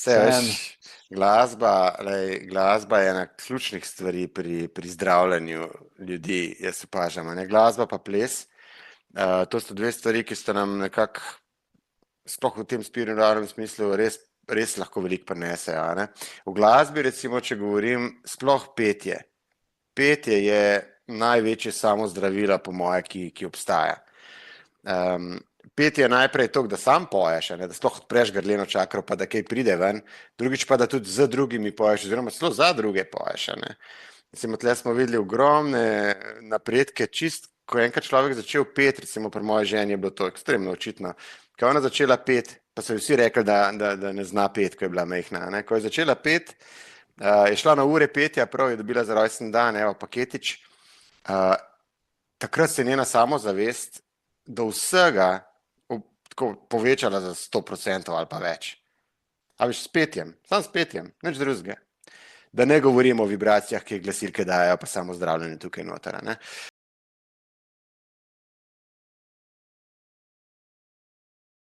Vse, veš, Vseeno. glasba je ena ključnih stvari pri zdravljenju ljudi, jaz opažam, a ne, glasba pa ples. To sta dve stvari, ki sta nam nekako, sploh v tem spiritualnem smislu, res lahko veliko prinesejo, a ne. V glasbi, recimo, če govorim, sploh petje. Petje je največje samozdravilo, po moje, ki obstaja. Petje je najprej to, da sam poješ, a ne, da sploh odpreš grleno čakro, pa da kaj pride ven, drugič pa, da tudi z drugimi poješ, oziroma celo za druge poješ, a ne. Recimo, tle smo videli ogromne napredke, čist, ko je enkrat človek začel peti, recimo pri moji ženi je bilo to ekstremno očitno, ko je ona začela peti, pa so ji vsi rekli, da ne zna peti, ko je bila majhna, a ne. Ko je začela peti, je šla na ure petja, prav je dobila za rojstni dan, evo, paketič, takrat se je njena samozavest do vsega tako povečala za 100% ali pa več. A veš, s petjem, samo s petjem, nič drugega. Da ne govorimo o vibracijah, ki jih glasilke dajo, pa samo zdravljenje tukaj noter, a ne.